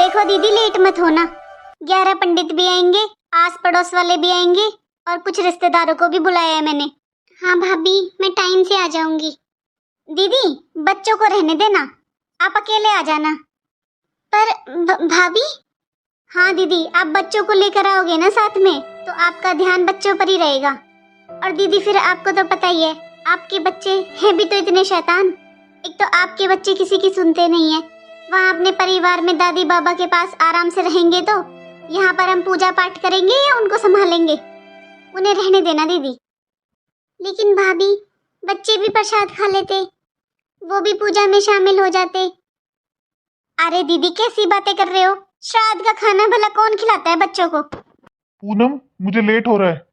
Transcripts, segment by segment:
देखो दीदी, लेट मत होना। 11 पंडित भी आएंगे, आस पड़ोस वाले भी आएंगे और कुछ रिश्तेदारों को भी बुलाया है मैंने। हाँ भाभी, मैं टाइम से आ जाऊंगी। दीदी, बच्चों को रहने देना, आप अकेले आ जाना। पर भाभी। हाँ दीदी, आप बच्चों को लेकर आओगे ना साथ में, तो आपका ध्यान बच्चों पर ही रहेगा। और दीदी फिर आपको तो पता ही है, आपके बच्चे हैं भी तो इतने शैतान। एक तो आपके बच्चे किसी की सुनते नहीं है। वहाँ अपने परिवार में दादी बाबा के पास आराम से रहेंगे, तो यहाँ पर हम पूजा पाठ करेंगे या उनको संभालेंगे? उन्हें रहने देना दीदी। लेकिन भाभी, बच्चे भी प्रसाद खा लेते, वो भी पूजा में शामिल हो जाते। अरे दीदी, कैसी बातें कर रहे हो? श्राद्ध का खाना भला कौन खिलाता है बच्चों को? पूनम, मुझे लेट हो रहा है।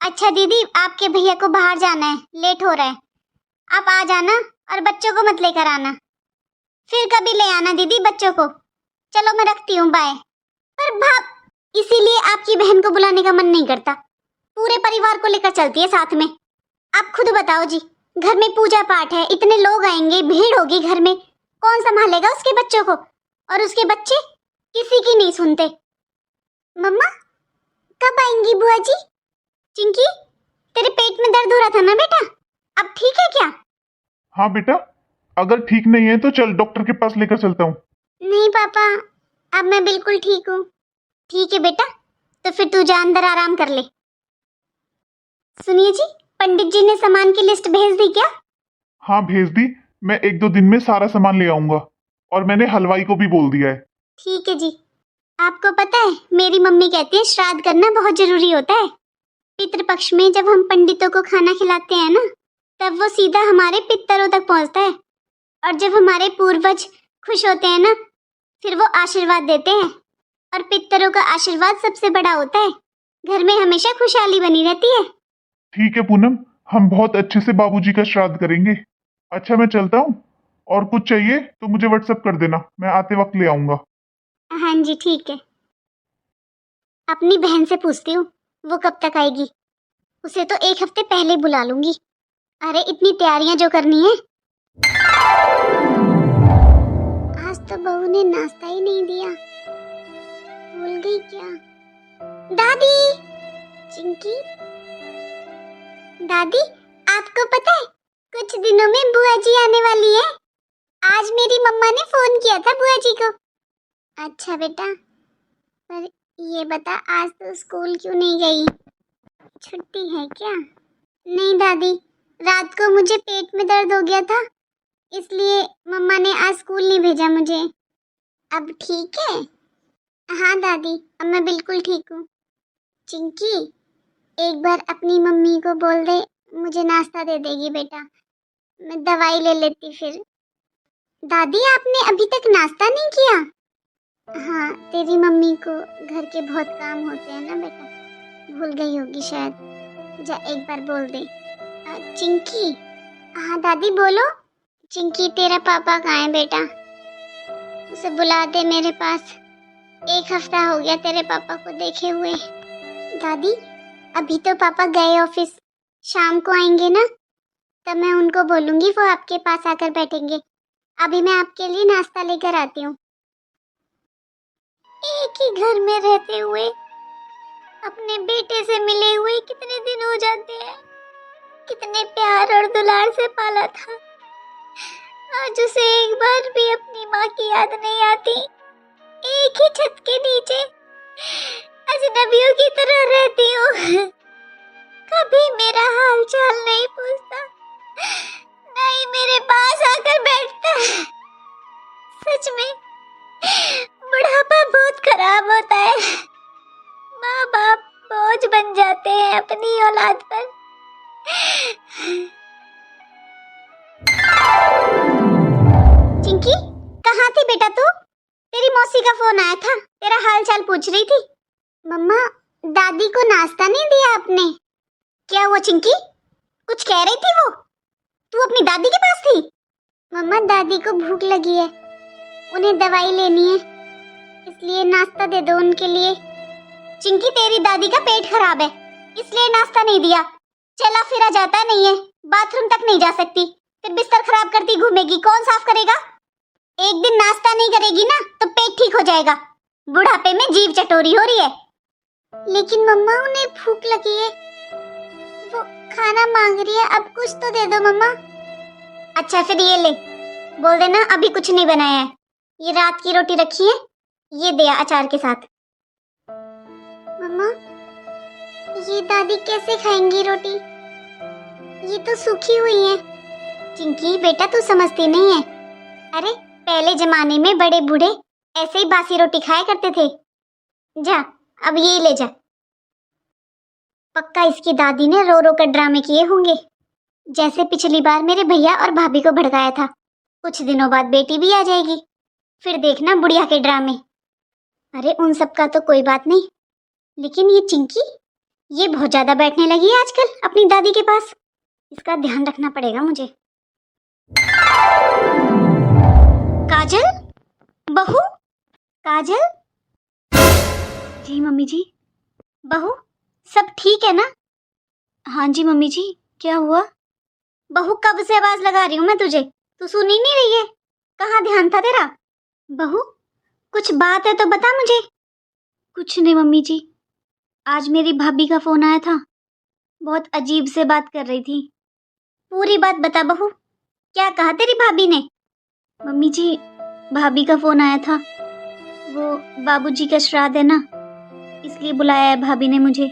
अच्छा दीदी, आपके भैया को बाहर जाना है, लेट हो रहा है। आप आ जाना और बच्चों को मत लेकर आना। फिर कभी ले आना दीदी बच्चों को। चलो मैं रखती हूँ, बाय। पर भाप, इसीलिए आपकी बहन को बुलाने का मन नहीं करता। पूरे परिवार को लेकर चलती है साथ में। आप खुद बताओ जी, घर में पूजा पाठ है, इतने लोग आएंगे, भीड़ होगी घर में, कौन संभालेगा उसके बच्चों को? और उसके बच्चे किसी की नहीं सुनते। मम्मा, कब आएंगी बुआ जी? चिंकी, तेरे पेट में दर्द हो रहा था ना बेटा, अब ठीक है क्या? हाँ बेटा, अगर ठीक नहीं है तो चल डॉक्टर के पास लेकर चलता हूँ। नहीं पापा, अब मैं बिल्कुल ठीक हूँ। ठीक है बेटा, तो फिर तू जा अंदर आराम कर ले। सुनिए जी, पंडित जी ने सामान की लिस्ट भेज दी क्या? हाँ भेज दी, मैं 1-2 दिन में सारा सामान ले आऊंगा। और मैंने हलवाई को भी बोल दिया है। ठीक है जी। आपको पता है, मेरी मम्मी कहती है श्राद्ध करना बहुत जरूरी होता है। पितृपक्ष में जब हम पंडितों को खाना खिलाते हैं ना, तब वो सीधा हमारे पितरों तक पहुंचता है। और जब हमारे पूर्वज खुश होते हैं ना, फिर वो आशीर्वाद देते हैं। और पितरों का आशीर्वाद सबसे बड़ा होता है। घर में हमेशा खुशहाली बनी रहती है। ठीक है पूनम, हम बहुत अच्छे से बाबूजी का श्राद्ध करेंगे। अच्छा मैं चलता हूँ, और कुछ चाहिए तो मुझे व्हाट्सएप कर देना, मैं आते वक्त ले आऊंगा। हाँ जी ठीक है। अपनी बहन से पूछती हूँ वो कब तक आएगी। उसे तो 1 हफ्ते पहले बुला लूंगी। अरे इतनी तैयारियां जो करनी है। आज तो बहू ने नाश्ता ही नहीं दिया, भूल गई क्या? दादी, चिंकी, दादी, आपको पता है कुछ दिनों में बुआ जी आने वाली है। आज मेरी मम्मा ने फोन किया था बुआ जी को। अच्छा बेटा, पर ये बता, आज तो स्कूल क्यों नहीं गई? छुट्टी है क्या? नहीं दादी, रात को मुझे पेट में दर्द हो गया था, इसलिए मम्मा ने आज स्कूल नहीं भेजा मुझे। अब ठीक है? हाँ दादी, अब मैं बिल्कुल ठीक हूँ। चिंकी, एक बार अपनी मम्मी को बोल दे, मुझे नाश्ता दे देगी बेटा, मैं दवाई ले लेती फिर। दादी, आपने अभी तक नाश्ता नहीं किया? हाँ, तेरी मम्मी को घर के बहुत काम होते हैं ना बेटा, भूल गई होगी शायद। जा एक बार बोल दे। चिंकी। हाँ दादी बोलो। चिंकी, तेरा पापा कहाँ है बेटा? उसे बुला दे मेरे पास। 1 हफ्ता हो गया तेरे पापा को देखे हुए। दादी, अभी तो पापा गए ऑफिस, शाम को आएंगे ना, तब मैं उनको बोलूंगी, वो आपके पास आकर बैठेंगे। अभी मैं आपके लिए नाश्ता लेकर आती हूँ। एक ही घर में रहते हुए अपने बेटे से मिले हुए कितने दिन हो जाते हैं। कितने प्यार और दुलार से पाला था, आज उसे एक बार भी अपनी माँ की याद नहीं आती। एक ही छत के नीचे अजनबियों की तरह रहती हूँ। कभी मेरा हाल चाल नहीं पूछता, नहीं मेरे पास आकर बैठता। सच में बुढ़ापा बहुत खराब होता है। माँ बाप बोझ बन जाते हैं अपनी औलाद पर। चिंकी, कहाँ थी बेटा तू? तेरी मौसी का फोन आया था, तेरा हाल चाल पूछ रही थी। मम्मा, दादी को नाश्ता नहीं दिया आपने? क्या हुआ चिंकी, कुछ कह रही थी वो? तू अपनी दादी के पास थी? मम्मा, दादी को भूख लगी है, उन्हें दवाई लेनी है, इसलिए नाश्ता दे दो उनके लिए। चिंकी, तेरी दादी का पेट खराब है, इसलिए नाश्ता नहीं दिया। चला फिरा जाता नहीं है, बाथरूम तक नहीं जा सकती, फिर बिस्तर खराब करती घूमेगी, कौन साफ करेगा? एक दिन नाश्ता नहीं करेगी ना तो पेट ठीक हो जाएगा, बुढ़ापे में जीभ चटोरी हो रही है। लेकिन मम्मा उन्हें भूख लगी है, वो खाना मांग रही है, अब कुछ तो दे दो मम्मा। अच्छा फिर ये ले, बोल देना अभी कुछ नहीं बनाया है, ये रात की रोटी रखी है, ये दे अचार के साथ। मम्मा ये दादी कैसे खाएंगी रोटी, ये तो सूखी हुई है। चिंकी बेटा तू समझती नहीं है, अरे पहले जमाने में बड़े बूढ़े ऐसे ही बासी रोटी खाया करते थे। जा अब ये ले जा। पक्का इसकी दादी ने रो रो कर ड्रामे किए होंगे, जैसे पिछली बार मेरे भैया और भाभी को भड़काया था। कुछ दिनों बाद बेटी भी आ जाएगी, फिर देखना बुढ़िया के ड्रामे। अरे उन सब का तो कोई बात नहीं, लेकिन ये चिंकी ये बहुत ज्यादा बैठने लगी है आजकल अपनी दादी के पास, इसका ध्यान रखना पड़ेगा मुझे। काजल, बहू, काजल। जी मम्मी जी। बहू सब ठीक है ना? हाँ जी मम्मी जी, क्या हुआ? बहू कब से आवाज लगा रही हूँ मैं तुझे, तू सुन ही नहीं रही है, कहाँ ध्यान था तेरा? बहू कुछ बात है तो बता मुझे। कुछ नहीं मम्मी जी, आज मेरी भाभी का फोन आया था, बहुत अजीब से बात कर रही थी। पूरी बात बता बहू, क्या कहा तेरी भाभी ने? मम्मी जी भाभी का फोन आया था, वो बाबूजी का श्राद्ध है ना, इसलिए बुलाया है भाभी ने मुझे।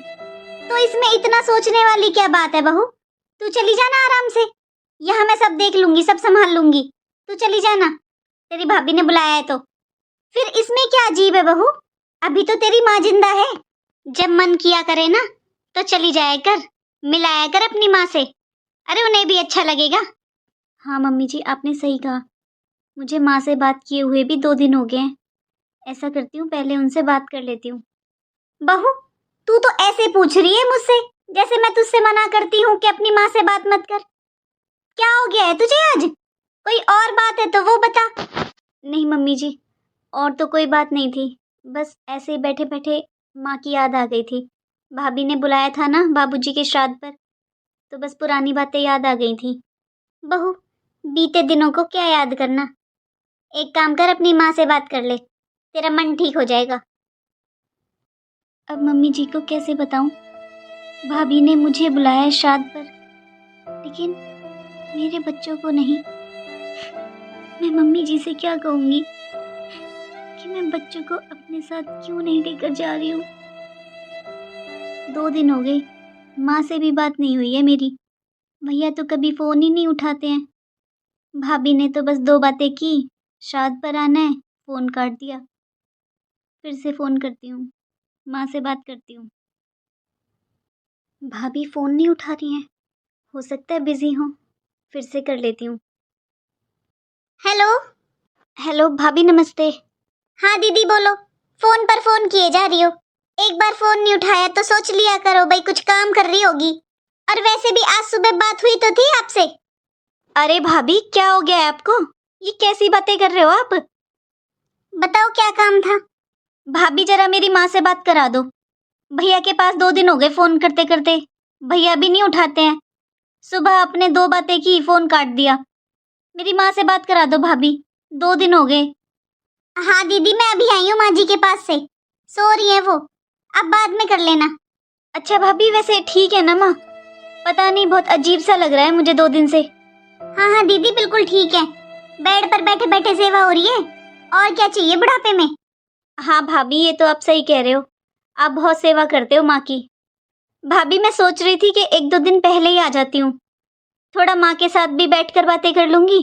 तो इसमें इतना सोचने वाली क्या बात है बहू, तू चली जाना आराम से, यहाँ मैं सब देख लूंगी, सब संभाल लूंगी, तू चली जाना, तेरी भाभी ने बुलाया है तो। फिर इसमें क्या अजीब है बहू, अभी तो तेरी माँ जिंदा है, जब मन किया करे ना तो चली जाया कर, मिलाया कर अपनी माँ से, अरे उन्हें भी अच्छा लगेगा। हाँ मम्मी जी आपने सही कहा, मुझे माँ से बात किए हुए भी 2 दिन हो गए हैं, ऐसा करती हूँ पहले उनसे बात कर लेती हूँ। बहू तू तो ऐसे पूछ रही है मुझसे जैसे मैं तुझसे मना करती हूँ कि अपनी माँ से बात मत कर। क्या हो गया है तुझे आज, कोई और बात है तो वो बता। नहीं मम्मी जी और तो कोई बात नहीं थी, बस ऐसे ही बैठे बैठे माँ की याद आ गई थी, भाभी ने बुलाया था ना बाबूजी के श्राद्ध पर, तो बस पुरानी बातें याद आ गई थी। बहू बीते दिनों को क्या याद करना, एक काम कर अपनी माँ से बात कर ले, तेरा मन ठीक हो जाएगा। अब मम्मी जी को कैसे बताऊं, भाभी ने मुझे बुलाया है श्राद्ध पर, लेकिन मेरे बच्चों को नहीं। मैं मम्मी जी से क्या कहूँगी कि मैं बच्चों को अपने साथ क्यों नहीं लेकर जा रही हूँ। 2 दिन हो गए, माँ से भी बात नहीं हुई है मेरी, भैया तो कभी फ़ोन ही नहीं उठाते हैं, भाभी ने तो बस 2 बातें की, श्राद्ध पर आना है, फ़ोन काट दिया। फिर से फ़ोन करती हूँ, माँ से बात करती हूँ, भाभी फ़ोन नहीं उठा रही हैं, हो सकता है बिज़ी हो, फिर से कर लेती हूँ। हेलो हेलो भाभी नमस्ते। हाँ दीदी बोलो, फ़ोन पर फ़ोन किए जा रही हो, एक बार फ़ोन नहीं उठाया तो सोच लिया करो भाई कुछ काम कर रही होगी, और वैसे भी आज सुबह बात हुई तो थी आपसे। अरे भाभी क्या हो गया है आपको, ये कैसी बातें कर रहे हो आप? बताओ क्या काम था? भाभी जरा मेरी माँ से बात करा दो, भैया के पास 2 दिन हो गए फ़ोन करते करते, भैया भी नहीं उठाते हैं, सुबह आपने 2 बातें की फ़ोन काट दिया, मेरी माँ से बात करा दो भाभी, 2 दिन हो गए। हाँ दीदी मैं अभी आई हूँ माँ जी के पास से, सो रही है वो, अब बाद में कर लेना। अच्छा भाभी वैसे ठीक है ना माँ, पता नहीं बहुत अजीब सा लग रहा है मुझे 2 दिन से। हाँ हाँ दीदी बिल्कुल ठीक है, बेड पर बैठे बैठे सेवा हो रही है, और क्या चाहिए बुढ़ापे में। हाँ भाभी ये तो आप सही कह रहे हो, आप बहुत सेवा करते हो माँ की। भाभी मैं सोच रही थी कि 1-2 दिन पहले ही आ जाती हूँ, थोड़ा माँ के साथ भी बैठकर बातें कर लूँगी,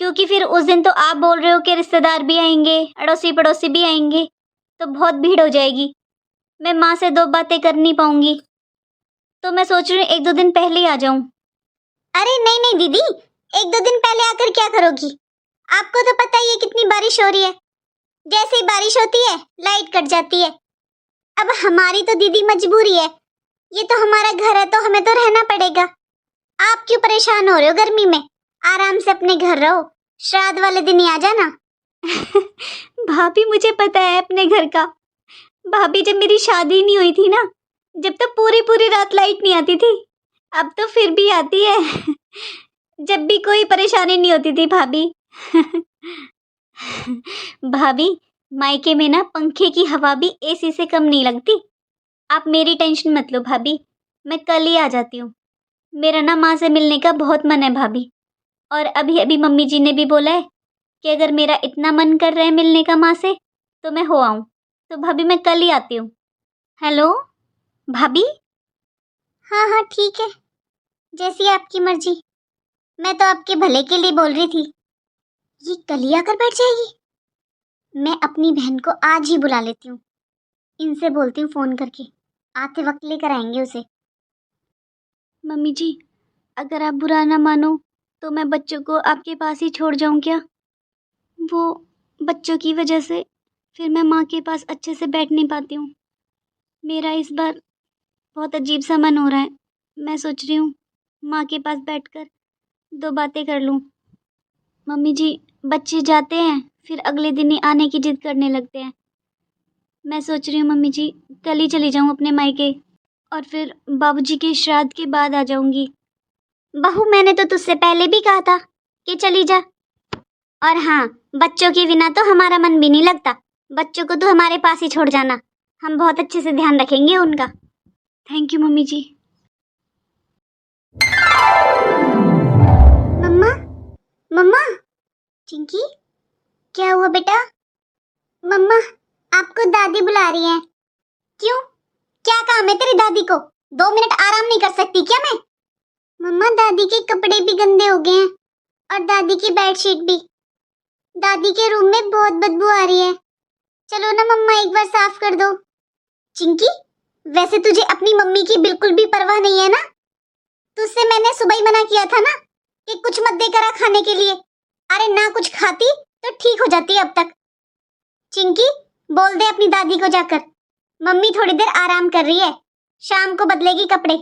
क्योंकि फिर उस दिन तो आप बोल रहे हो कि रिश्तेदार भी आएंगे, अड़ोसी पड़ोसी भी आएंगे, तो बहुत भीड़ हो जाएगी, मैं माँ से 2 बातें कर नहीं पाऊँगी, तो मैं सोच रही हूँ 1-2 दिन पहले ही आ जाऊँ। अरे नहीं नहीं दीदी, 1-2 दिन पहले आकर क्या करोगी, आपको तो पता ही है कितनी बारिश हो रही है, जैसे ही बारिश होती है लाइट कट जाती है। अब हमारी तो दीदी मजबूरी है, ये तो हमारा घर है तो हमें तो रहना पड़ेगा, आप क्यों परेशान हो रहे हो गर्मी में, आराम से अपने घर रहो, श्राद्ध वाले दिन ही आ जाना। भाभी मुझे पता है अपने घर का, भाभी जब मेरी शादी नहीं हुई थी ना, जब तक पूरी पूरी रात लाइट नहीं आती थी, अब तो फिर भी आती है। जब भी कोई परेशानी नहीं होती थी भाभी। भाभी मायके में ना पंखे की हवा भी एसी से कम नहीं लगती। आप मेरी टेंशन मत लो भाभी, मैं कल ही आ जाती हूँ। मेरा ना माँ से मिलने का बहुत मन है भाभी। और अभी अभी मम्मी जी ने भी बोला है कि अगर मेरा इतना मन कर रहा है मिलने का माँ से तो मैं हो आऊँ। तो भाभी मैं कल ही आती हूँ। हेलो भाभी। हाँ हाँ ठीक है, जैसी आपकी मर्जी। मैं तो आपके भले के लिए बोल रही थी। ये कल ही आकर बैठ जाएगी। मैं अपनी बहन को आज ही बुला लेती हूँ। इनसे बोलती हूँ फ़ोन करके, आते वक्त लेकर आएंगे उसे। मम्मी जी, अगर आप बुरा ना मानो तो मैं बच्चों को आपके पास ही छोड़ जाऊँ क्या? वो बच्चों की वजह से फिर मैं माँ के पास अच्छे से बैठ नहीं पाती हूँ। मेरा इस बार बहुत अजीब सा मन हो रहा है। मैं सोच रही हूँ माँ के पास बैठकर दो बातें कर लूँ। मम्मी जी, बच्चे जाते हैं फिर अगले दिन ही आने की जिद करने लगते हैं। मैं सोच रही हूँ मम्मी जी कल ही चली जाऊँ अपने मायके और फिर बाबूजी के श्राद्ध के बाद आ जाऊँगी। बहू, मैंने तो तुझसे पहले भी कहा था कि चली जा। और हाँ, बच्चों के बिना तो हमारा मन भी नहीं लगता। बच्चों को तो हमारे पास ही छोड़ जाना, हम बहुत अच्छे से ध्यान रखेंगे उनका। थैंक यू मम्मी जी। मम्मा, मम्मा। चिंकी, क्या हुआ बेटा? मम्मा, आपको दादी बुला रही हैं। क्यों? क्या काम है तेरी दादी को? 2 मिनट आराम नहीं कर सकती क्या मैं? मम्मा, दादी के कपड़े भी गंदे हो गए हैं और दादी की बेडशीट भी। दादी के रूम में बहुत बदबू आ रही है। चलो ना मम्मा, एक बार साफ कर दो। चिंकी, वैसे तुझे अपनी मम्मी की बिल्कुल भी परवाह नहीं है ना? तुझसे मैंने सुबह ही मना किया था ना कि कुछ मत देकर आ खाने के लिए। अरे ना कुछ खाती तो ठीक हो जाती अब तक। चिंकी, बोल दे अपनी दादी को जाकर, मम्मी थोड़ी देर आराम कर रही है, शाम को बदलेगी कपड़े।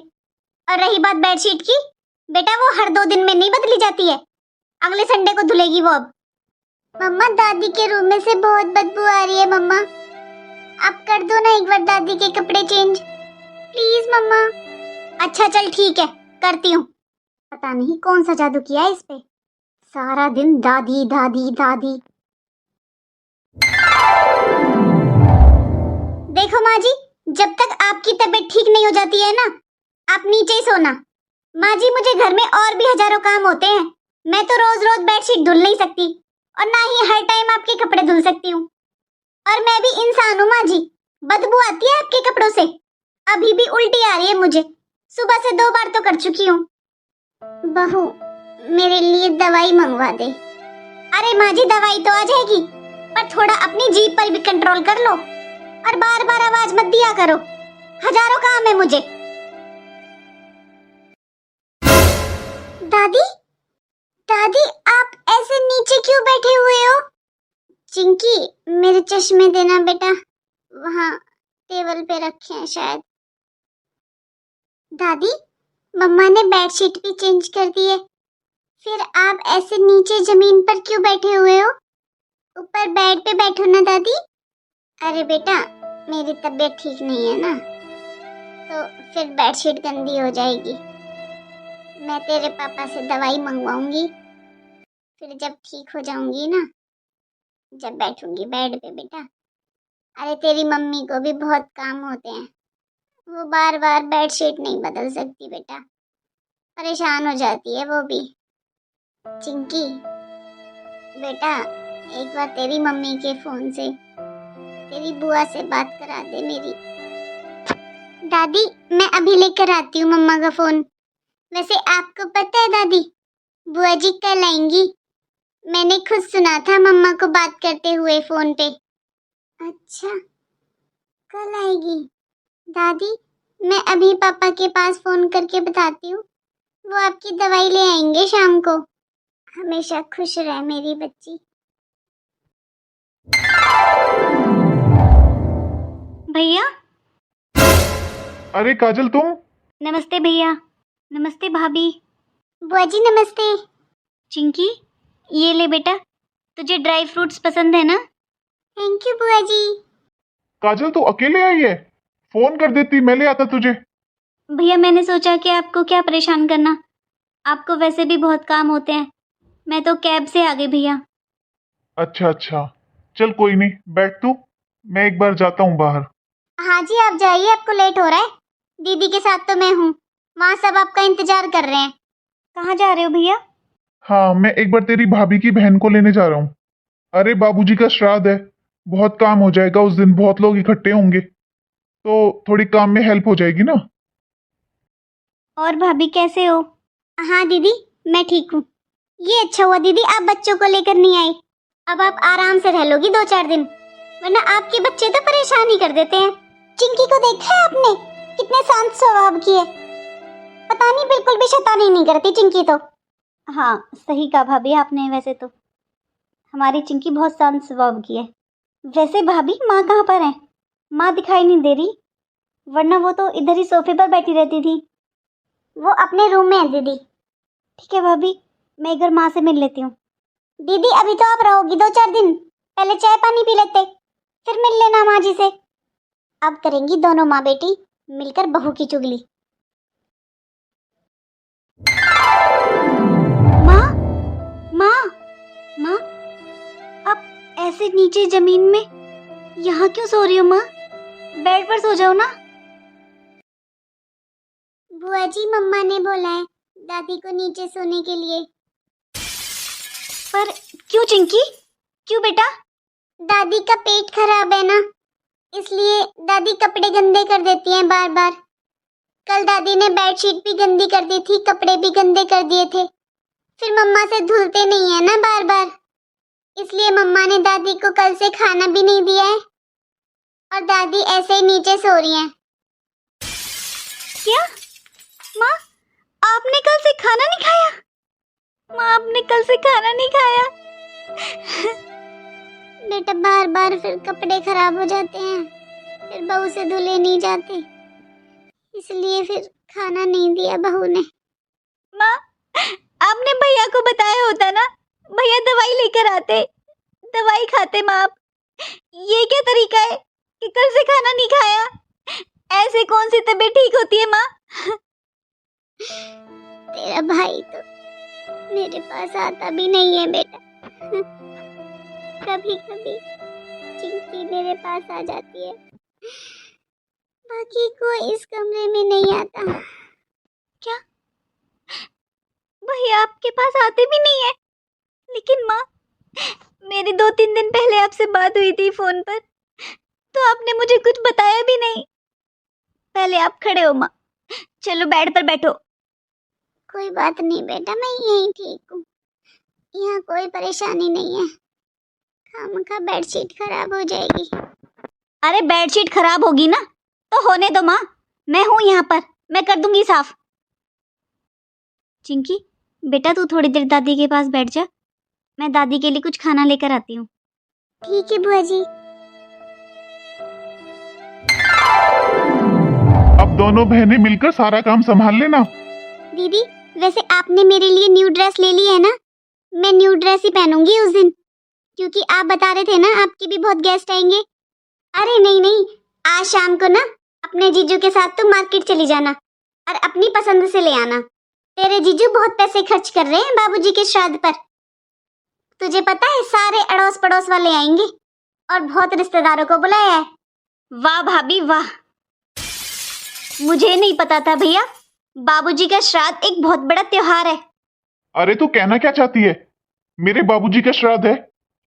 और रही बात बेडशीट की, बेटा वो हर 2 दिन में नहीं बदली जाती है, अगले संडे को धुलेगी वो अब। मम्मा, दादी के रूम में से बहुत बदबू आ रही है मम्मा, आप कर दो ना एक बार दादी के कपड़े चेंज, प्लीज मम्मा। अच्छा चल ठीक है, करती हूँ। पता नहीं कौन सा जादू किया है इस पे, सारा दिन दादी दादी दादी। देखो माँ जी, जब तक आपकी तबीयत ठीक नहीं हो जाती है ना, आप नीचे ही सोना। माँ जी, मुझे घर में और भी हजारों काम होते हैं। मैं तो रोज रोज बेडशीट धुल नहीं सकती और ना ही हर टाइम आपके कपड़े धुल सकती हूँ। और मैं भी इंसान हूँ माँ जी, बदबू आती है आपके कपड़ों से। अभी भी उल्टी आ रही है मुझे, सुबह से 2 बार तो कर चुकी हूँ। बहू, मेरे लिए दवाई मंगवा दे। अरे माँ जी, दवाई तो आ जाएगी, पर थोड़ा अपनी जीभ पर भी कंट्रोल कर लो और बार बार आवाज मत दिया करो, हजारों काम है मुझे। दादी, दादी आप ऐसे नीचे क्यों बैठे हुए हो? चिंकी, मेरे चश्मे देना बेटा, वहाँ टेबल पे रखे हैं शायद। दादी, मम्मा ने बेडशीट भी चेंज कर दी है, फिर आप ऐसे नीचे जमीन पर क्यों बैठे हुए हो? ऊपर बेड पे बैठो ना दादी। अरे बेटा, मेरी तबीयत ठीक नहीं है ना, तो फिर बेडशीट गंदी हो जाएगी। मैं तेरे पापा से दवाई मंगवाऊंगी, फिर जब ठीक हो जाऊंगी ना, जब बैठूंगी बेड पे बेटा। अरे तेरी मम्मी को भी बहुत काम होते हैं, वो बार बार बेडशीट नहीं बदल सकती बेटा, परेशान हो जाती है वो भी। चिंकी बेटा, एक बार तेरी मम्मी के फोन से तेरी बुआ से बात करा दे मेरी। दादी, मैं अभी लेकर आती हूँ मम्मा का फोन। वैसे आपको पता है दादी, बुआ जी कल आएंगी। मैंने खुद सुना था मम्मा को बात करते हुए फोन पे। अच्छा, कल आएगी। दादी, मैं अभी पापा के पास फोन करके बताती हूँ, वो आपकी दवाई ले आएंगे शाम को। हमेशा खुश रहे मेरी बच्ची। भैया। अरे काजल, तुम? नमस्ते भैया। नमस्ते भाभी। बुआ जी नमस्ते। चिंकी, ये ले बेटा, तुझे ड्राई फ्रूट्स पसंद है ना? थैंक यू बुआ जी। काजल, तू अकेले आई है? फोन कर देती, मैं ले आता तुझे। भैया मैंने सोचा कि आपको क्या परेशान करना, आपको वैसे भी बहुत काम होते हैं। मैं तो कैब से आ गई भैया। अच्छा अच्छा, चल कोई नहीं, बैठ तू, मैं एक बार जाता हूँ बाहर। हाँ जी आप जाइए, आपको लेट हो रहा है। दीदी के साथ तो मैं हूँ, वहाँ सब आपका इंतजार कर रहे हैं। कहाँ जा रहे हो भैया? हाँ, मैं एक बार तेरी भाभी की बहन को लेने जा रहा हूँ। अरे बाबूजी का श्राद्ध है, बहुत काम हो जाएगा उस दिन, बहुत लोग इकट्ठे होंगे, तो थोड़ी काम में हेल्प हो जाएगी ना। और भाभी कैसे हो? हाँ दीदी, मैं ठीक हूँ। ये अच्छा हुआ दीदी आप बच्चों को लेकर नहीं आई। अब आप आराम से रह लोगी 2-4 दिन, वरना आपके बच्चे तो परेशान ही कर देते हैं। चिंकी को देखा है आपने, कितने शांत स्वभाव की है। पता नहीं, बिल्कुल भी शैतानी नहीं करती चिंकी तो। हाँ सही कहा भाभी आपने, वैसे तो हमारी चिंकी बहुत शांत स्वभाव की है। वैसे भाभी माँ कहाँ पर है? माँ दिखाई नहीं दे रही, वरना वो तो इधर ही सोफे पर बैठी रहती थी। वो अपने रूम में है दीदी। ठीक है भाभी, मैं एक बार माँ से मिल लेती हूँ। दीदी अभी तो आप रहोगी 2-4 दिन, पहले चाय पानी पी लेते, फिर मिल लेना माँ जी से। अब करेंगी दोनों माँ बेटी मिलकर बहू की चुगली। माँ माँ माँ, आप ऐसे नीचे जमीन में यहाँ क्यों सो रही हो माँ? बेड पर सो जाओ ना। बुआ जी मम्मा ने बोला है दादी को नीचे सोने के लिए। पर क्यों चिंकी, क्यों बेटा? दादी का पेट खराब है ना, इसलिए दादी कपड़े गंदे कर देती हैं बार बार। कल दादी ने बेडशीट भी गंदी कर दी थी, कपड़े भी गंदे कर दिए थे। फिर मम्मा से धुलते नहीं है ना बार बार, इसलिए मम्मा ने दादी को कल से खाना भी नहीं दिया है और दादी ऐसे ही नीचे सो रही हैं। क्या माँ, आपने कल से खाना नहीं खाया? माँ आपने कल से खाना नहीं खाया? बेटा बार बार फिर कपड़े खराब हो जाते हैं, फिर बहू से धुले नहीं जाते, इसलिए फिर खाना नहीं दिया बहू ने। माँ आपने भैया को बताया होता ना, भैया दवाई लेकर आते, दवाई खाते। माँ आप ये क्या तरीका है कि कल से खाना नहीं खाया? ऐसे कौन सी तबीयत ठीक होती है माँ? तेरा भाई तो मेरे पास आता भी नहीं है बेटा। कभी कभी चिंकी मेरे पास आ जाती है, बाकी कोई इस कमरे में नहीं आता। क्या भैया आपके पास आते भी नहीं है? लेकिन माँ मेरी 2-3 दिन पहले आपसे बात हुई थी फोन पर, तो आपने मुझे कुछ बताया भी नहीं। पहले आप खड़े हो माँ, चलो बेड पर बैठो। कोई बात नहीं बेटा, मैं यहीं ठीक हूँ, यहाँ कोई परेशानी नहीं है। खामखा बेडशीट खराब हो जाएगी। अरे बेडशीट खराब होगी ना तो होने दो माँ, मैं हूँ यहाँ पर, मैं कर दूंगी साफ। चिंकी बेटा तू थोड़ी देर दादी के पास बैठ जा, मैं दादी के लिए कुछ खाना लेकर आती हूँ। ठीक है बुआ जी। अब दोनों बहनें मिलकर सारा काम संभाल लेना। दीदी वैसे आपने मेरे लिए न्यू ड्रेस ले ली है ना? मैं न्यू ड्रेस ही पहनूंगी उस दिन, क्योंकि आप बता रहे थे ना आपके भी बहुत गेस्ट आएंगे। अरे नहीं नहीं, आज शाम को ना अपने जीजू के साथ तो मार्केट चली जाना और अपनी पसंद से ले आना। तेरे जीजू बहुत पैसे खर्च कर रहे हैं बाबूजी के श्राद्ध पर। तुझे पता है सारे अड़ोस पड़ोस वाले आएंगे और बहुत रिश्तेदारों को बुलाया है। वाह भाभी वाह, मुझे नहीं पता था भैया, बाबूजी का श्राद्ध एक बहुत बड़ा त्योहार है। अरे तू कहना क्या चाहती है? मेरे बाबूजी का श्राद्ध है,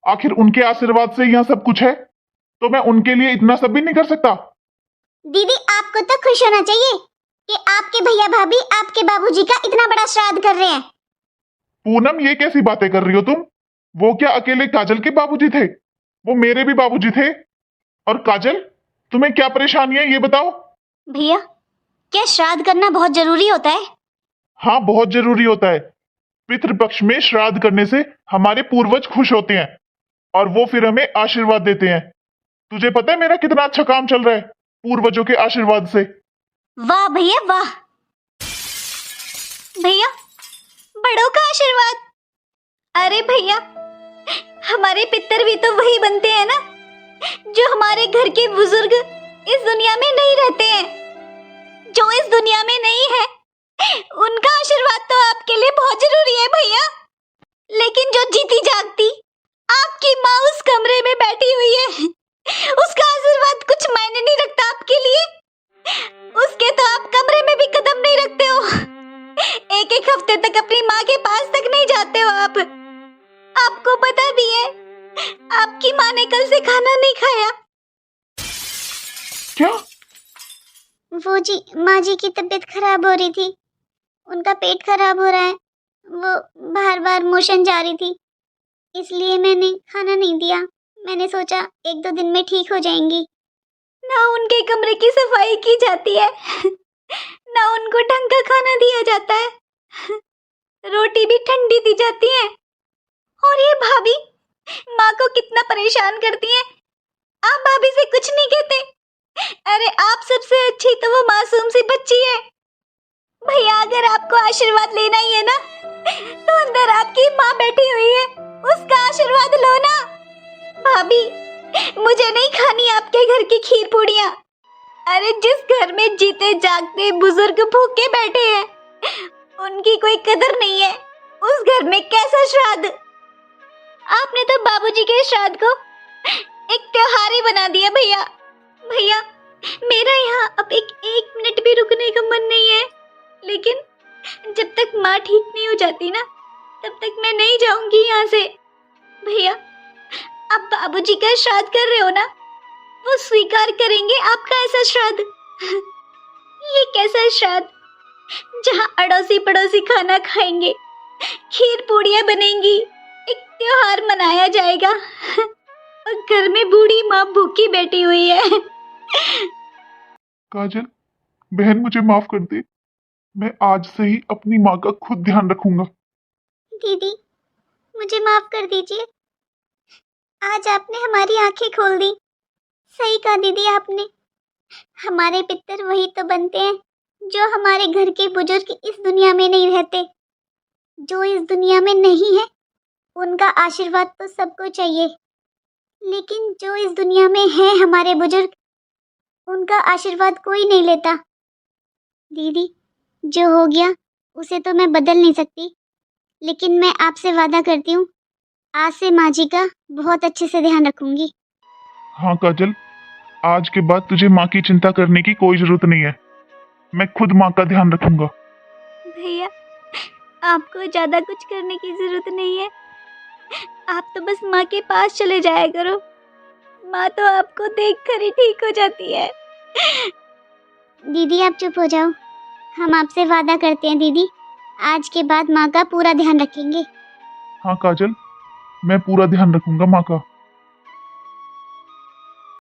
आखिर उनके आशीर्वाद से यहाँ सब कुछ है, तो मैं उनके लिए इतना सब भी नहीं कर सकता? दीदी आपको तो खुश होना चाहिए कि आपके भैया भाभी आपके बाबूजी का इतना बड़ा श्राद्ध कर रहे हैं। पूनम ये कैसी बातें कर रही हो तुम? वो क्या अकेले काजल के बाबूजी थे? वो मेरे भी बाबूजी थे। और काजल, तुम्हें क्या परेशानी है ये बताओ? भैया क्या श्राद्ध करना बहुत जरूरी होता है? हाँ बहुत जरूरी होता है। पितृपक्ष में श्राद्ध करने से हमारे पूर्वज खुश होते हैं और वो फिर हमें आशीर्वाद देते हैं। तुझे पता है मेरा कितना अच्छा काम चल रहा है पूर्वजों के आशीर्वाद से। वाह भैया वाह, भैया बड़ों का आशीर्वाद। अरे भैया हमारे पितर भी तो वही बनते हैं ना जो हमारे घर के बुजुर्ग इस दुनिया में नहीं रहते हैं, जो इस दुनिया में नहीं है, उनका आशीर्वाद तो आपके लिए बहुत जरूरी है भैया। लेकिन जो जीती जागती आपकी माँ उस कमरे में बैठी हुई है, उसका आशीर्वाद कुछ मायने नहीं रखता आपके लिए। उसके तो आप कमरे में भी कदम नहीं रखते हो, एक एक हफ्ते तक अपनी माँ के पास तक नहीं जाते हो आप। आपको पता भी है आपकी माँ ने कल से खाना नहीं खाया। क्या? वो जी, माँ जी की तबीयत खराब हो रही थी, उनका पेट खराब हो रहा है, वो बार बार मोशन जा रही थी, इसलिए मैंने खाना नहीं दिया। मैंने सोचा 1-2 दिन में ठीक हो जाएंगी। ना उनके कमरे की सफाई की जाती है, ना उनको ढंग का खाना दिया जाता है, रोटी भी ठंडी दी जाती है। और ये भाभी माँ को कितना परेशान करती है। आप भाभी से कुछ नहीं कहते। अरे आप सबसे अच्छी तो वो मासूम सी बच्ची है। भैया अगर आपको आशीर्वाद लेना ही है ना, तो अंदर आपकी माँ बैठी हुई है, उसका आशीर्वाद लो ना। भाभी मुझे नहीं खानी आपके घर की खीर पूड़ियाँ। अरे जिस घर में जीते जागते बुजुर्ग भूखे बैठे हैं, उनकी कोई कदर नहीं है, उस घर में कैसा श्राद्ध। आपने तो बाबूजी के श्राद्ध को एक त्योहार ही बना दिया। भैया भैया मेरा यहाँ अब एक मिनट भी रुकने का मन नहीं है, लेकिन जब तक माँ ठीक नहीं हो जाती ना, तब तक मैं नहीं जाऊंगी यहाँ से। भैया आप बाबूजी का श्राद्ध कर रहे हो ना, वो स्वीकार करेंगे आपका ऐसा श्राद्ध। ये कैसा श्राद्ध जहाँ अड़ोसी पड़ोसी खाना खाएंगे, खीर पूड़ियाँ बनेंगी, एक त्योहार मनाया जाएगा, और घर में बूढ़ी माँ भूखी बैठी हुई है। काजल बहन, मुझे माफ कर दे। मैं आज से ही अपनी माँ का खुद ध्यान रखूंगा। दीदी मुझे माफ कर दीजिए, आज आपने हमारी आंखें खोल दी। सही कहा दीदी आपने, हमारे पितर वही तो बनते हैं जो हमारे घर के बुजुर्ग इस दुनिया में नहीं रहते। जो इस दुनिया में नहीं है उनका आशीर्वाद तो सबको चाहिए, लेकिन जो इस दुनिया में है हमारे बुजुर्ग, उनका आशीर्वाद कोई नहीं लेता। दीदी जो हो गया उसे तो मैं बदल नहीं सकती, लेकिन मैं आपसे वादा करती हूँ आज से माँ जी का बहुत अच्छे से ध्यान रखूंगी। हाँ काजल, आज के बाद तुझे माँ की चिंता करने की कोई जरूरत नहीं है। मैं खुद माँ का ध्यान रखूंगा। भैया आपको ज्यादा कुछ करने की जरूरत नहीं है, आप तो बस माँ के पास चले जाया करो। माँ तो आपको देखकर ही ठीक हो जाती है। दीदी आप चुप हो जाओ, हम आपसे वादा करते हैं दीदी, आज के बाद माँ का पूरा ध्यान रखेंगे। हाँ काजल, मैं पूरा ध्यान रखूंगा माँ का।